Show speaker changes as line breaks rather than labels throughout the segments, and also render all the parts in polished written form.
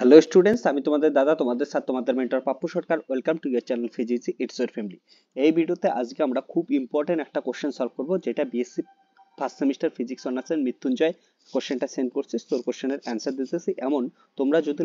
Hello students, আমি তোমাদের দাদা, তোমাদের সাথে তোমাদের mentor Pappu Sarkar. Welcome to year channel physics it's your family. এই ভিডিওতে আজকে আমরা খুব ইম্পর্টেন্ট একটা কোশ্চেন সলভ করব, যেটা বিএসসি ফার্স্ট সেমিস্টার ফিজিক্স অনার্সের মৃত্যুঞ্জয় কোশ্চেনটা সেন্ড করছিস, তোর কোশ্চেনের অ্যান্সার দিতেছি। এমন তোমরা যদি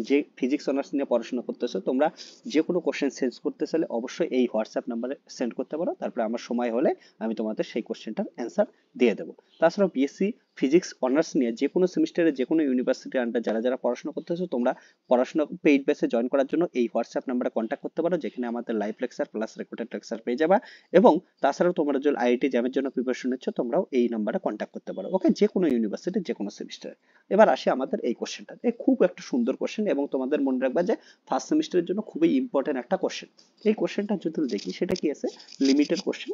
যে ফিজিক্স অনার্স নিয়ে পড়াশোনা করতেছো, তোমরা যে কোনো কোশ্চেন সেন্ড করতে চাইলে অবশ্যই এই হোয়াটসঅ্যাপ নাম্বারে সেন্ড করতে পারো। তারপরে আমার সময় হলে আমি তোমাদের সেই কোশ্চেনটার অ্যান্সার দিয়ে দেবো। তাছাড়াও বিএসসি ফিজিক্স অনার্স নিয়ে যে কোনো সেমিস্টারে যে কোনো ইউনিভার্সিটির আন্ডার যারা যারা পড়াশোনা করতেছো, তোমরা পড়াশোনা পেইড বেসে জয়েন করার জন্য এই হোয়াটসঅ্যাপ নাম্বারে কন্ট্যাক্ট করতে পারো, যেখানে আমাদের live lecture plus recorded lecture পেয়ে যাবা। এবং তাছাড়াও তোমরা যদি আইআইটি জ্যামের জন্য প্রিপারেশন নিচ্ছ, তোমরাও এই নাম্বারে কন্ট্যাক্ট করতে পারো। ওকে, যে কোনো ইউনিভার্সিটি যে কোনো সেমিস্টারে। এবার আসি আমাদের এই কোশ্চেনটা। এই খুব একটা সুন্দর কোশ্চেন, এবং তোমাদের মনে রাখবা যে ফার্স্ট সেমিস্টারের জন্য খুবই ইম্পর্টেন্ট একটা কোশ্চেন। এই কোশ্চেনটা যদি দেখি, সেটা কি আছে, লিমিটের কোশ্চেন।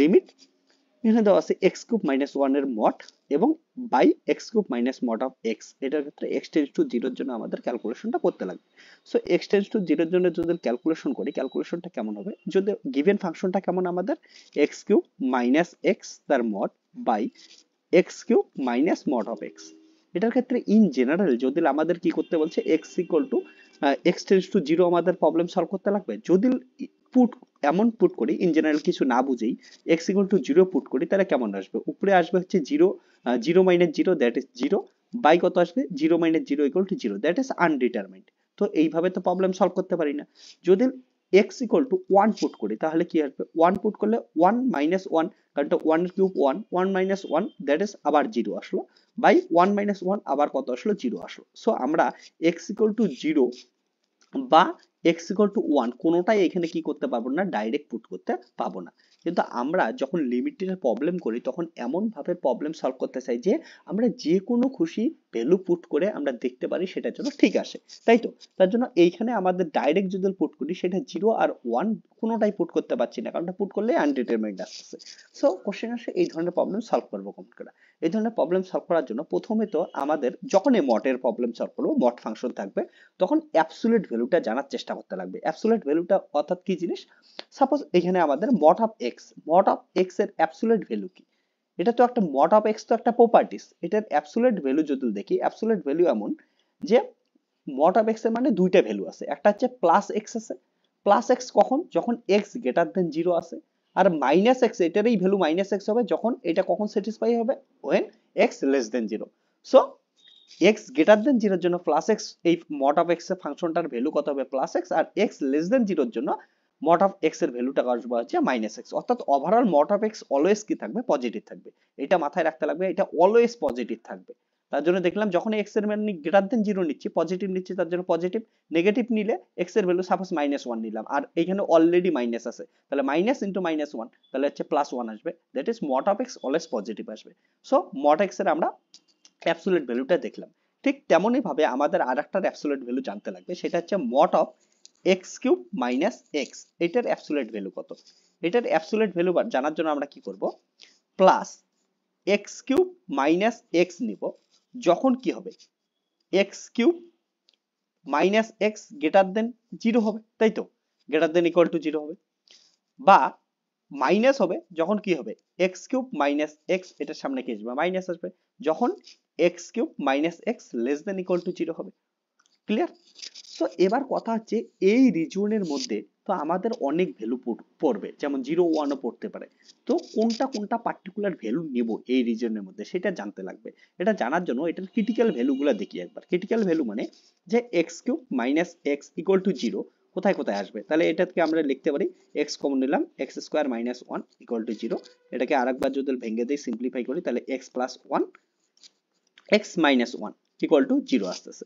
লিমিট এখানে দেওয়া আছে এক্স কিউব মাইনাস ওয়ান এর মড এবং by x cube minus mod of x. এটার ক্ষেত্রে এক্স টেন্স টু জিরোর জন্য আমাদের ক্যালকুলেশনটা করতে লাগবে। সো এক্স টেন্স টু জিরোর জন্য যদি ক্যালকুলেশন করি, ক্যালকুলেশনটা কেমন হবে, যদি গিভেন ফাংশনটা কেমন আমাদের এক্স কিউব মাইনাস এক্স তার mod by x cube minus mod of x. এটার ক্ষেত্রে ইন জেনারেল যদি আমাদের কি করতে বলছে, x equal to x tends to zero আমাদের প্রবলেম সলভ করতে লাগবে। যদি পুট এমন পুট করি, ইন জেনারেল কিছু না বুঝেই x equal to zero put করি, তাহলে কেমন আসবে, উপরে আসবে হচ্ছে zero, zero minus zero that is zero, by কত আসবে, zero minus zero equal to zero that is undetermined. তো এইভাবে তো প্রবলেম সলভ করতে পারি না। যদি x equal to one put করি, তাহলে কি আসবে, ওয়ান পুট করলে ওয়ান মাইনাস ওয়ান, কারণ one cube one, one minus one that is আবার জিরো আসলো, বাই ওয়ান মাইনাস ওয়ান আবার কত আসলো, জিরো আসলো। সো আমরা এক্স ইকুয়াল টু জিরো বা এক্স ইকুয়াল টু ওয়ান কোনোটাই এখানে কি করতে পারবো না, ডাইরেক্ট পুট করতে পারবো না। কিন্তু আমরা যখন লিমিটের প্রবলেম করি, তখন এমন ভাবে প্রবলেম সলভ করতে চাই যে আমরা যে কোনো খুশি ভ্যালু পুট করে আমরা দেখতে পারি সেটার জন্য ঠিক আসে, তাই তো। তার জন্য এইখানে আমাদের ডাইরেক্ট যদি পুট করি, সেটা জিরো আর ওয়ান কোনোটাই পুট করতে পারছি না, কারণ পুট করলে আনডিটারমাইন্ড আসতেছে। সো কোশ্চেন আসে এই ধরনের প্রবলেম সলভ করবো কমপ্লিট করা। এই ধরনের প্রবলেম সলভ করার জন্য প্রথমে তো আমাদের যখন এই মডের প্রবলেম সলভ করবো, মড ফাংশন থাকবে, তখন অ্যাবসোলিউট ভ্যালুটা জানার চেষ্টা করতে লাগবে। অ্যাবসোলিউট ভ্যালুটা অর্থাৎ কি জিনিস, সাপোজ এখানে আমাদের mod of x, mod of x এর অ্যাবসোলিউট ভ্যালু কি, এটা তো একটা মড অফ এক্স তো একটা প্রপার্টিস, এটার অ্যাবসোলিউট ভ্যালু যদি দেখি, অ্যাবসোলিউট ভ্যালু এমন যে মড অফ এক্স এর মানে দুইটা ভ্যালু আছে, একটা হচ্ছে প্লাস এক্স আছে, প্লাস এক্স কখন, যখন এক্স গ্রেটার দেন জিরো আছে, আর মাইনাস এক্স এটারই ভ্যালু মাইনাস এক্স হবে যখন এটা কখন স্যাটিসফাই হবে, when x less than zero. So x greater than জিরোর জন্য প্লাস এক্স, এই মড অফ এক্স এর ফাংশনটার ভ্যালু কত হবে, প্লাস এক্স, আর এক্স লেস দেন জিরোর জন্য মড অফ এক্স এর ভ্যালুটা আসবে হচ্ছে মাইনাস এক্স। অর্থাৎ overall mod of x always কি থাকবে, পজিটিভ থাকবে। এটা মাথায় রাখতে লাগবে, এটা অলওয়েজ পজিটিভ থাকবে। তার জন্য দেখলাম যখন এক্স এর মান গ্রেটার দেন জিরো নিচ্ছি, পজিটিভ নিচ্ছি, তার জন্য পজিটিভ। নেগেটিভ নিলে এক্স এর ভ্যালু সাপোজ মাইনাস ওয়ান নিলাম, আর এখানে অলরেডি মাইনাস আছে, তাহলে মাইনাস ইন্টু মাইনাস ওয়ান, তাহলে হচ্ছে প্লাস ওয়ান আসবে, that is mod of x always positive আসবে। সো মড এক্স এর আমরা অ্যাবসোলিউট ভ্যালুটা দেখলাম। ঠিক তেমনই ভাবে আমাদের আরেকটার অ্যাবসোলিউট ভ্যালু জানতে লাগবে, সেটা হচ্ছে mod of x cube minus x. এটার অ্যাবসোলিউট ভ্যালু কত, এটার অ্যাবসোলিউট ভ্যালু জানার জন্য আমরা কি করব, plus x cube minus x নিব, যখন কি হবে, x cube minus x greater than zero হবে, তাই তো, greater than equal to zero হবে। বা মাইনাস হবে যখন কি হবে, এক্স কিউব মাইনাস এক্স, এটার সামনে কি আসবে, মাইনাস আসবে, যখন x cube minus x less than equal to zero হবে। ক্লিয়ার? সো এবার কথা হচ্ছে এই রিজিয়নের মধ্যে তো আমাদের অনেক ভ্যালু পড়বে, যেমন জিরো ওয়ানও পড়তে পারে। তো কোনটা কোনটা পার্টিকুলার ভ্যালু নেব এই রিজিয়নের মধ্যে, সেটা জানতে লাগবে। এটা জানার জন্য এটার ক্রিটিক্যাল ভ্যালুগুলো দেখি একবার। ক্রিটিক্যাল ভ্যালু মানে যে x cube minus x equal to zero কোথায় কোথায় আসবে, তাহলে এটাকে আমরা লিখতে পারি, এক্স কমন নিলাম, x square minus one equal to zero. এটাকে আরেকবার যদি ভেঙে দিই, সিম্পলিফাই করি, তাহলে x plus one, x minus one equal to zero আসতেছে।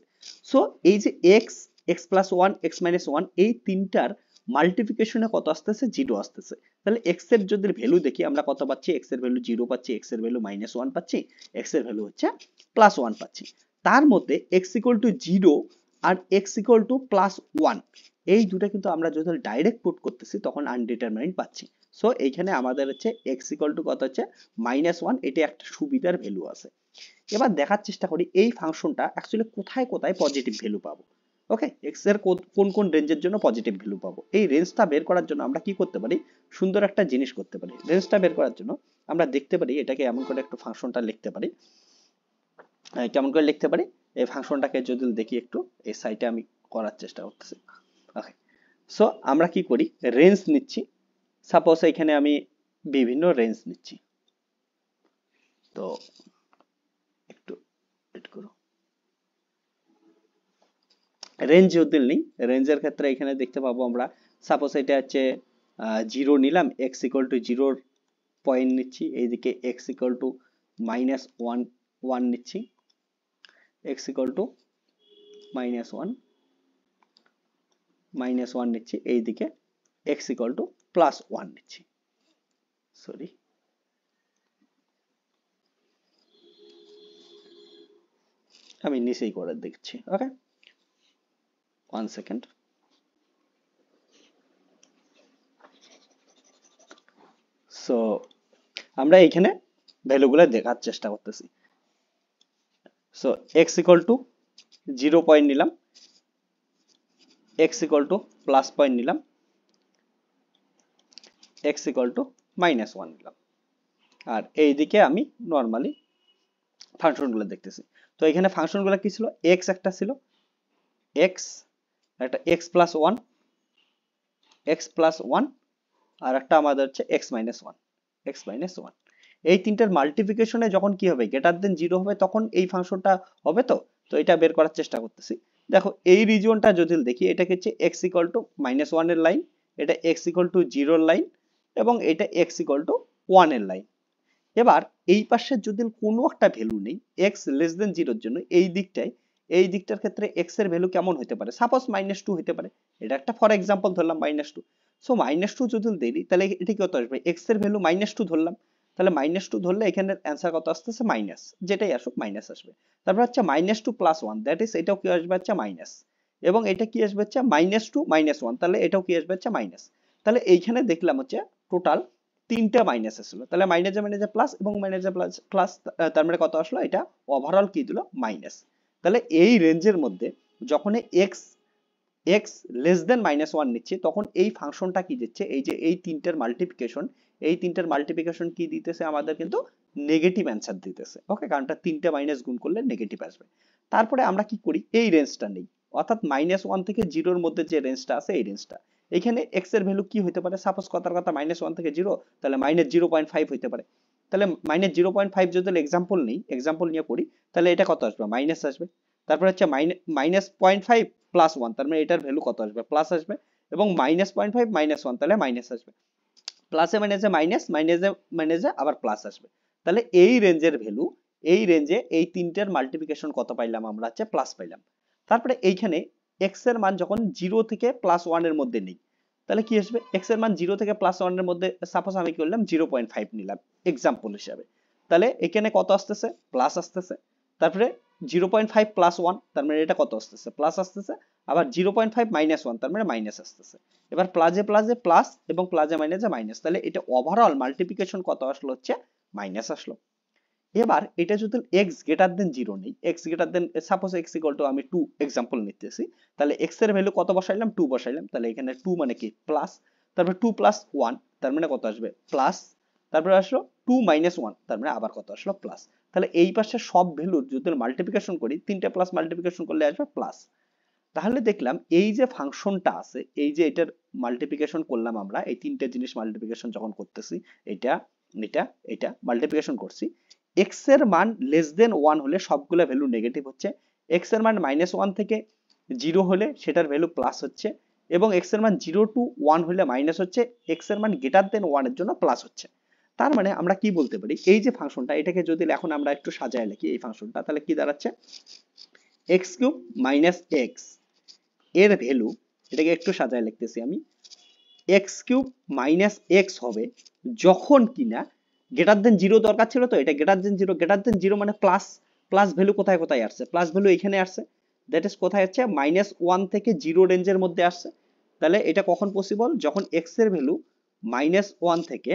সো এই যে x, x plus one, x minus one, এই তিনটার মাল্টিপ্লিকেশনে কত আসতেছে, জিরো আসতেছে। তাহলে এক্স এর যদি ভ্যালু দেখি, আমরা কত পাচ্ছি, এক্স এর ভ্যালু জিরো পাচ্ছি, এক্স এর ভ্যালু মাইনাস ওয়ান পাচ্ছি, এক্স এর ভ্যালু হচ্ছে প্লাস ওয়ান পাচ্ছি। তার মধ্যে এক্স ইকুয়াল টু জিরো আর x equal to plus one, এই দুটা কিন্তু আমরা যদি ডাইরেক্ট পুট করতেছি, তখন আনডিটারমাইন্ড পাচ্ছি। সো এইখানে আমাদের হচ্ছে এক্স ইকুয়াল টু কত হচ্ছে, মাইনাস ওয়ান, এটা একটা সুবিধার ভ্যালু আছে। এবার দেখার চেষ্টা করি এই ফাংশনটা অ্যাকচুয়ালি কোথায় কোথায় পজিটিভ ভ্যালু পাবো। ওকে, এক্স এর কোন কোন রেঞ্জের জন্য পজিটিভ ভ্যালু পাবো, এই রেঞ্জটা বের করার জন্য আমরা কি করতে পারি, সুন্দর একটা জিনিস করতে পারি। রেঞ্জটা বের করার জন্য আমরা দেখতে পারি, এটাকে এমন করে একটু ফাংশনটা লিখতে পারি, কেমন করে লিখতে পারি, এই ফাংশনটাকে যদি দেখি একটু এই সাইডে আমি করার চেষ্টা করতেছি। ওকে, সো আমরা কি করি, রেঞ্জ নিচ্ছি। সাপোজ এখানে আমি বিভিন্ন রেঞ্জ নিচ্ছি, তো একটু ওয়েট করো। রেঞ্জ যদি নিই, রেঞ্জের ক্ষেত্রে এখানে দেখতে পাবো আমরা, সাপোজ এটা হচ্ছে 0 নিলাম, এক্স ইকুয়াল টু 0 পয়েন্ট নিচ্ছি, এইদিকে এক্স ইকুয়াল টু -1 নিচ্ছি, এক্স ইকুয়াল টু -1 নিচ্ছি, এইদিকে এক্স ইকুয়াল টু +1 নিচ্ছি। সরি, আমি নিচেই করে দেখছি। ওকে, 1 সেকেন্ড। সো আমরা এখানে ভ্যালুগুলো দেখার চেষ্টা করতেছি। So x equal to 0 point নিলাম, x equal to plus point নিলাম, এক্স ইকুয়াল টু -1 নিলাম, আর এইদিকে আমি নর্মালি ফাংশনগুলো দেখতেছি। তো এখানে ফাংশনগুলো কি ছিল, এক্স একটা ছিল, এক্স একটা x+1 আর একটা আমাদের হচ্ছে x-1। এই তিনটার মাল্টিপ্লিকেশনে যখন কি হবে, গ্রেটার দেন 0 হবে, তখন এই ফাংশনটা হবে। তো তো এটা বের করার চেষ্টা করতেছি। দেখো এই রিজিয়নটা যদি দেখি, এটা হচ্ছে x ইকুয়াল টু -1 এর লাইন, এটা x ইকুয়াল টু 0 এর লাইন, এবং এটা x ইকুয়াল টু 1 এর লাইন। এবার এই পাশে যদি কোনো একটা ভ্যালু নেই x লেস দেন 0 এর জন্য, এই দিকটার ক্ষেত্রে x এর ভ্যালু কেমন হতে পারে, সাপোজ -2 হতে পারে। এটা একটা ফর এক্সাম্পল ধরলাম -2। সো -2 যদি দেই, তাহলে এটা কত আসবে, x এর ভ্যালু -2 ধরলাম, তাহলে -2 ধরলে এখানে অ্যান্সার কত আসতেছে, মাইনাস, যেটাই আসুক মাইনাস আসবে। তারপর হচ্ছে -2 + 1, দ্যাট ইজ এটাও কি আসবে হচ্ছে মাইনাস, এবং এটা কি আসবে হচ্ছে -2 -1, তাহলে এটাও কি আসবে হচ্ছে মাইনাস। তাহলে এইখানে দেখলাম হচ্ছে টোটাল তিনটা মাইনাস আসলো, তাহলে মাইনাসে প্লাস এবং মাইনাসে প্লাস প্লাস, তার মানে কত আসলো, এটা ওভারঅল কি দিল, মাইনাস। তাহলে এই রেঞ্জের মধ্যে যখন এক্স এক্স লেস দেন -1 নিচ্ছে, তখন এই ফাংশনটা কি দিচ্ছে, এই যে এই তিনটার মাল্টিপ্লিকেশন কি দিতেছে আমাদের, কিন্তু নেগেটিভ অ্যান্সার দিতেছে। ওকে, কারণ তিনটা মাইনাস গুণ করলে নেগেটিভ আসবে। তারপরে আমরা কি করি, এই রেঞ্জটা নেই, অর্থাৎ -1 থেকে 0 মধ্যে যে রেঞ্জটা আছে, এই রেঞ্জটা, এখানে এক্স এর ভ্যালু কি হতে পারে, সাপোজ কথার কথা -1 থেকে 0, তাহলে -0.5 হতে পারে। তাহলে -0.5 যদি এক্সাম্পল নিয়ে পড়ি, তাহলে এটা কত আসবে, মাইনাস আসবে। তারপর হচ্ছে -0.5 + 1, তার মানে এটার ভ্যালু কত আসবে, প্লাস আসবে, এবং -0.5 -1, তাহলে মাইনাস আসবে। প্লাসে মাইনাসে মাইনাস, মাইনাসে আবার প্লাস আসবে। তাহলে এই রেঞ্জের ভ্যালু, এই রেঞ্জে এই তিনটার মাল্টিপ্লিকেশন কত পাইলাম আমরা, হচ্ছে প্লাস পাইলাম। তারপরে এইখানে এক্স এর মান যখন 0 থেকে +1 এর মধ্যে নেই, তাহলে কি আসবে, এক্স এর মান 0 থেকে +1 এর মধ্যে, সাপোজ আমি কি করলাম 0.5 নিলাম এক্সাম্পল হিসাবে, তাহলে এখানে কত আসতেছে, প্লাস আসতেছে। তারপরে 0.5 + 1, তার মানে এটা কত আসতেছে, প্লাস আসতেছে। আবার 0.5 - 1, তার মানে মাইনাস আসতেছে। এবার প্লাসে প্লাসে প্লাস এবং প্লাসে মাইনাসে মাইনাস, তাহলে এটা ওভারঅল মাল্টিপ্লিকেশন কত আসলো, হচ্ছে মাইনাস আসলো। এবার এটা যদি x গ্রেটার দেন 0 নেই, x greater than, suppose x equal to, আমি 2 এক্সাম্পল নিতেছি, তাহলে x এর ভ্যালু কত বসাইলাম, 2 বসাইলাম, তাহলে এখানে 2 মানে কি, প্লাস। তারপর 2 + 1, তার মানে কত আসবে, প্লাস। তারপরে আসলো 2 - 1, তার মানে আবার কত আসলো, প্লাস। তাহলে এই পাশে সব ভ্যালুর যদি মাল্টিপ্লিকেশন করি, তিনটা প্লাস মাল্টিপ্লিকেশন করলে আসবে প্লাস। তাহলে দেখলাম এই যে ফাংশনটা আছে, এই যে এটার মাল্টিপ্লিকেশন করলাম আমরা, এই তিনটে জিনিস মাল্টিপ্লিকেশন যখন করতেছি, এটা এটা এটা মাল্টিপ্লিকেশন করছি, এক্স এর মান লেস দেন 1 হলে সবগুলো ভ্যালু নেগেটিভ হচ্ছে, এক্স এর মান -1 থেকে 0 হলে সেটার ভ্যালু প্লাস হচ্ছে, এবং এক্স এর মান 0 to 1 হলে মাইনাস হচ্ছে, এক্স এর মান গ্রেটার দেন 1 এর জন্য প্লাস হচ্ছে। তার মানে আমরা কি বলতে পারি, এই যে ফাংশনটা, এটাকে যদি এখন আমরা একটু সাজায় লিখি এই ফাংশনটা, তাহলে কি দাঁড়াচ্ছে, x³ - x এর ভ্যালু, এটাকে একটু সাজায় লিখতেছি আমি, x³ - x হবে যখন কিনা গ্রেটার দেন 0 দরকার ছিল, তো এটা গ্রেটার দেন 0 মানে প্লাস, প্লাস ভ্যালু কোথায় কোথায় আসছে, প্লাস ভ্যালু এখানে আসছে, দ্যাট ইজ কোথায় হচ্ছে -1 থেকে 0 রেঞ্জের মধ্যে আসছে। তাহলে এটা কখন পসিবল, যখন x এর ভ্যালু -1 থেকে,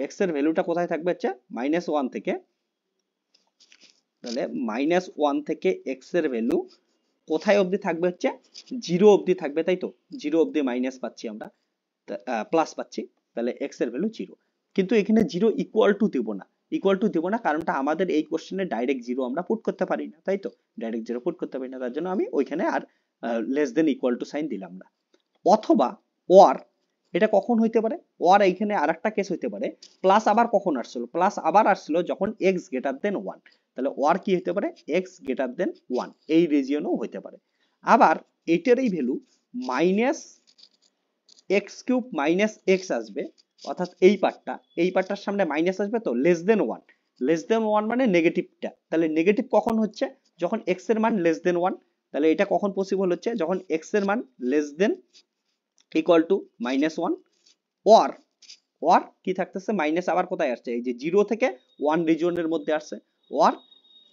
x এর ভ্যালুটা কোথায় থাকবে, হচ্ছে -1 থেকে, তাহলে -1 থেকে x এর ভ্যালু কোথায় অবধি থাকবে, হচ্ছে 0 অবধি থাকবে, তাই তো, 0 অবধি মাইনাস পাচ্ছি আমরা, প্লাস পাচ্ছি, তাহলে x এর ভ্যালু 0। কিন্তু এখানে 0 ইকুয়াল টু দেব না, ইকুয়াল টু দিব না, কারণটা আমাদের এই কোশ্চেনে ডাইরেক্ট জিরো আমরা পুট করতে পারি না, তাই তো ডাইরেক্ট জিরো পুট করতে পারি না, তার জন্য আমি ওইখানে আর less than equal to sign দিলাম না। অথবা ওয়ার, এটা কখন হইতে পারে, ওয়ার এইখানে আরেকটা কেস হইতে পারে, প্লাস আবার কখন আসছিল, প্লাস আবার আসছিল যখন এক্স গ্রেটার দেন ওয়ান, তাহলে ওয়ার কি হইতে পারে, এক্স গ্রেটার দেন ওয়ান, এই রিজিয়নও হইতে পারে। আবার এটারই value minus x cube minus x আসবে, অর্থাৎ এই পার্টটার সামনে মাইনাস আসবে, তো less than one, less than one মানে নেগেটিভটা, তাহলে নেগেটিভ কখন হচ্ছে, যখন এক্স এর মান লেস দেন ওয়ান, তাহলে এটা কখন পসিবল হচ্ছে, যখন এক্স এর মান less than equal to minus one, ওর ওর কি থাকতেছে, মাইনাস আবার কোথায় আসছে, এই যে জিরো থেকে ওয়ান রিজিয়নের মধ্যে আসছে, ওর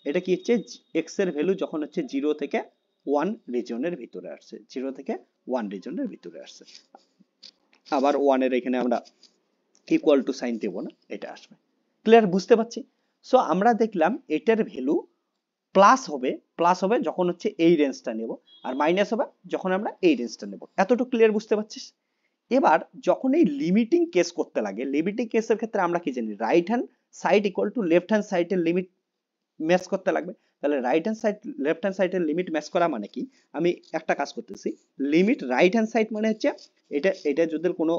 এটা কি হচ্ছে, এক্স এর ভ্যালু যখন হচ্ছে জিরো থেকে ওয়ান রিজিয়নের ভিতরে আসছে, জিরো থেকে ওয়ান রিজিয়নের ভিতরে আসছে, আবার ওয়ান এর এখানে আমরা ইকুয়াল টু সাইন দেব না, এটা আসবে। ক্লিয়ার, বুঝতে পারছি? সো আমরা দেখলাম এটার ভ্যালু প্লাস হবে যখন হচ্ছে এই রেঞ্জটা নেব, আর মাইনাস হবে যখন আমরা এই রেঞ্জটা নেব। এতটুকু ক্লিয়ার, বুঝতে পারছিস? এবার যখন এই লিমিটিং কেস করতে লাগে, লিমিটিং কেসের ক্ষেত্রে আমরা কি জানি, right hand side equal to left hand সাইডের লিমিট ম্যাচ করতে লাগবে। তাহলে right hand side left hand সাইডের লিমিট ম্যাচ করা মানে কি, আমি একটা কাজ করতেছি, লিমিট রাইট হ্যান্ড সাইড মানে হচ্ছে এটা যদি কোনো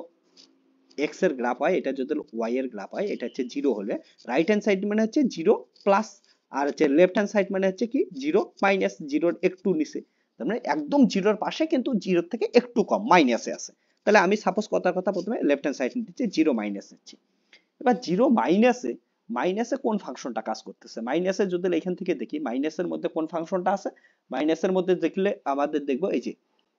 এক্স এর গ্রাফ হয়, এটা যদি ওয়াই এর গ্রাফ হয়, এটা হচ্ছে জিরো হলে রাইট হ্যান্ড সাইড মানে হচ্ছে জিরো প্লাস, আর হচ্ছে লেফট হ্যান্ড সাইড মানে হচ্ছে কি জিরো মাইনাস, জিরোর একটু নিচে, তার মানে একদম জিরোর পাশে কিন্তু জিরোর থেকে একটু কম মাইনাসে আছে। তাহলে আমি সাপোজ কথার কথা প্রথমে লেফট হ্যান্ড সাইড নিচ্ছি, জিরো মাইনাস নিচ্ছি। এবার জিরো মাইনাসে কোন ফাংশনটা কাজ করতেছে, মাইনাসে যদি এখান থেকে দেখি মাইনাসের মধ্যে কোন ফাংশনটা আছে, মাইনাসের মধ্যে দেখলে আমাদের দেখবো এই যে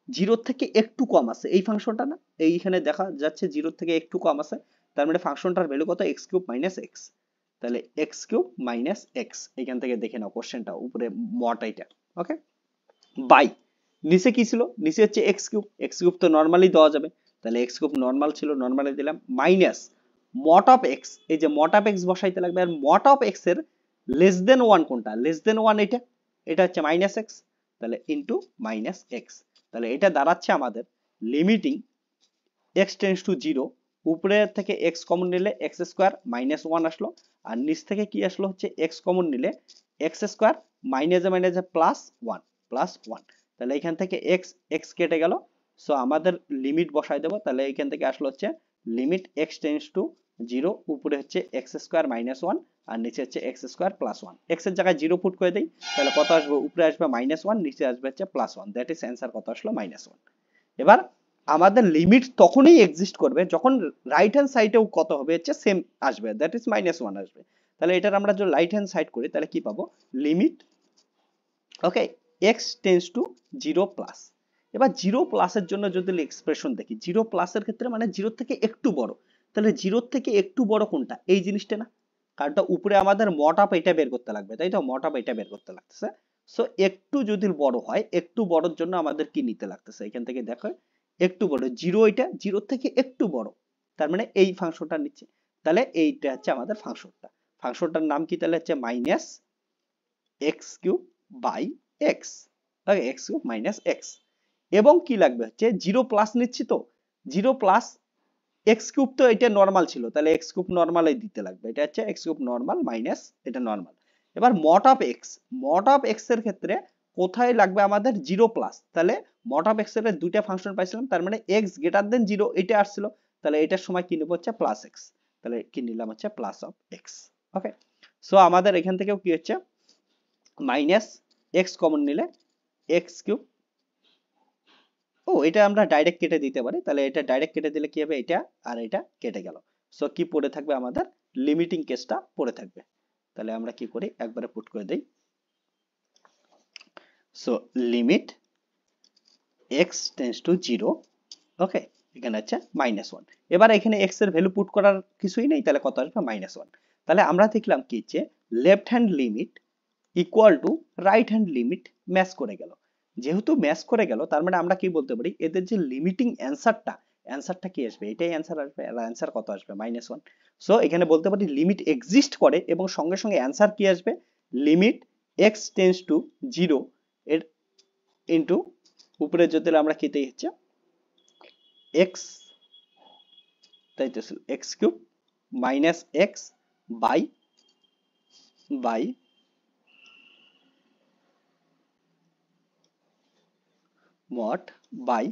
জিরো থেকে একটু কম আছে এই ফাংশনটা না, এইখানে দেখা যাচ্ছে জিরো থেকে একটু কম আছে, তার মানে ফাংশনটার ভ্যালু কত, এক্স কিউব মাইনাস এক্স, তাহলে এক্স কিউব মাইনাস এক্স, এখান থেকে দেখে নাও কোশ্চেনটা উপরে মটা এটা, ওকে। বাই নিচে কি ছিল, নিচে হচ্ছে এক্স কিউব তো নরমালি দেওয়া যাবে, তাহলে এক্স কিউব নরমাল ছিল, নরমালি দিলাম, মাইনাস মট অফ এক্স, এই যে মট অফ এক্স বসাইতে লাগবে, আর মট অফ এক্স এর লেস দেন ওয়ান কোনটা, লেস দেন ওয়ান এটা হচ্ছে মাইনাস এক্স, তাহলে ইন্টু মাইনাস এক্স, তাহলে এটা দাঁড়াচ্ছে আমাদের limiting x tends to zero, উপরে থেকে এক্স কমন নিলে এক্স স্কোয়ার মাইনাস ওয়ান আসলো, আর নিচ থেকে কি আসলো হচ্ছে এক্স কমন নিলে এক্স স্কোয়ার মাইনাসে প্লাস ওয়ান, তাহলে এখান থেকে এক্স এক্স কেটে গেল, সো আমাদের লিমিট বসাই দেবো, তাহলে এখান থেকে আসলো হচ্ছে limit x tends to zero, উপরে হচ্ছে এক্স স্কোয়ার মাইনাস ওয়ান, আর নিচে হচ্ছে x square plus one, x এর জায়গায় জিরো পুট করে দিই, তাহলে কত আসবে, উপরে আসবে মাইনাস ওয়ান, নিচে আসবে হচ্ছে plus one, that is answer কত আসলো, মাইনাস ওয়ান। এবার আমাদের লিমিট তখনই এক্সিস্ট করবে যখন রাইট হ্যান্ড সাইডেও কত হবে হচ্ছে সেম আসবে, দ্যাট ইজ মাইনাস ওয়ান আসবে, তাহলে এটার আমরা যদি রাইট হ্যান্ড সাইড করি তাহলে কি পাবো, limit okay x tends to zero plus. এবার জিরো প্লাসের জন্য যদি এক্সপ্রেশন দেখি, জিরো প্লাসের ক্ষেত্রে মানে জিরো থেকে একটু বড়, তাহলে জিরোর থেকে একটু বড় কোনটা, এই জিনিসটা না, কারণটা উপরে আমাদের মট আপ এটা বের করতে লাগবে, তাই তো মট আপ এটা বের করতে লাগতেছে, সো একটু যদি বড় হয়, একটু বড়র জন্য আমাদের কি নিতে লাগতেছে, এখান থেকে দেখো একটু বড়, জিরো এটা জিরোর থেকে একটু বড়, তার মানে এই ফাংশনটা নিচ্ছে, তাহলে এইটা হচ্ছে আমাদের ফাংশনটার নাম কি, তাহলে হচ্ছে minus x cube by x, okay x cube minus x, এবং কি লাগবে হচ্ছে জিরো প্লাস নিচ্ছি, তো জিরো প্লাস এক্স কিউব তো এটা নর্মাল ছিল, তাহলে এক্স কিউব নর্মালই দিতে লাগবে, এটা হচ্ছে এক্স কিউব নর্মাল মাইনাস এটা নর্মাল। এবার মট অফ এক্স এর ক্ষেত্রে কোথায় লাগবে আমাদের জিরো প্লাস, তাহলে মট অফ এক্স এর দুইটা ফাংশন পাইছিলাম, তার মানে এক্স গ্রেটার দেন জিরো এটা আসছিল, তাহলে এটার সময় কি নেব হচ্ছে প্লাস এক্স, তাহলে কি নিলাম হচ্ছে plus of x, okay. So আমাদের এখান থেকেও কি হচ্ছে মাইনাস এক্স কমন নিলে এক্স কিউব, ও এটা আমরা ডাইরেক্ট কেটে দিতে পারি, তাহলে এটা ডাইরেক্ট কেটে দিলে কি হবে, এটা আর এটা কেটে গেল, সো কি পড়ে থাকবে আমাদের লিমিটিং কেসটা পড়ে থাকবে, তাহলে আমরা কি করি একবারে পুট করে দেই, so limit x tends to zero, okay এখানে হচ্ছে মাইনাস ওয়ান, এবার এখানে এক্স এর ভ্যালু পুট করার কিছুই নেই, তাহলে কত আসবে মাইনাস ওয়ান, তাহলে আমরা দেখলাম কি যে left hand limit equal to right hand limit match করে গেল, যেহেতু ম্যাচ করে গেল তার মানে আমরা কি বলতে পারি, এদের যে লিমিটিং অ্যান্সারটা কি আসবে, এটাই অ্যান্সার আসবে, আর অ্যান্সার কত আসবে মাইনাস ওয়ান, সো এখানে বলতে পারি লিমিট এক্সিস্ট করে এবং সঙ্গে সঙ্গে অ্যান্সার কি আসবে, limit x tends to zero এর ইন্টু উপরে যদি আমরা কি দেই হচ্ছে এক্স, তাই তো x cube minus x by by mod by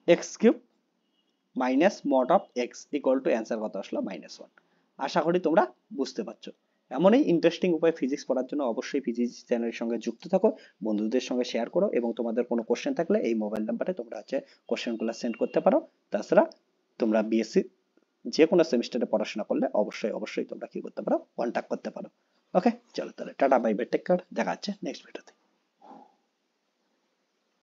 x cube minus mod of x equal to answer কত আসলো -1। আশা করি তোমরা বুঝতে পারছো। এমনই ইন্টারেস্টিং উপায় ফিজিক্স পড়ার জন্য অবশ্যই ফিজিক্স চ্যানেলের সঙ্গে যুক্ত থাকো, বন্ধুদের সঙ্গে শেয়ার করো, এবং তোমাদের কোনো কোশ্চেন থাকলে এই মোবাইল নাম্বারে তোমরা কোশ্চেনগুলো সেন্ড করতে পারো। তাছাড়া তোমরা বিএসসি যে কোনো সেমিস্টারে পড়াশোনা করলে অবশ্যই অবশ্যই তোমরা কি করতে পারো, কন্ট্যাক্ট করতে পারো। ওকে, চলো তাহলে tata bye bye, take care, দেখা হচ্ছে নেক্সট ভিডিওতে।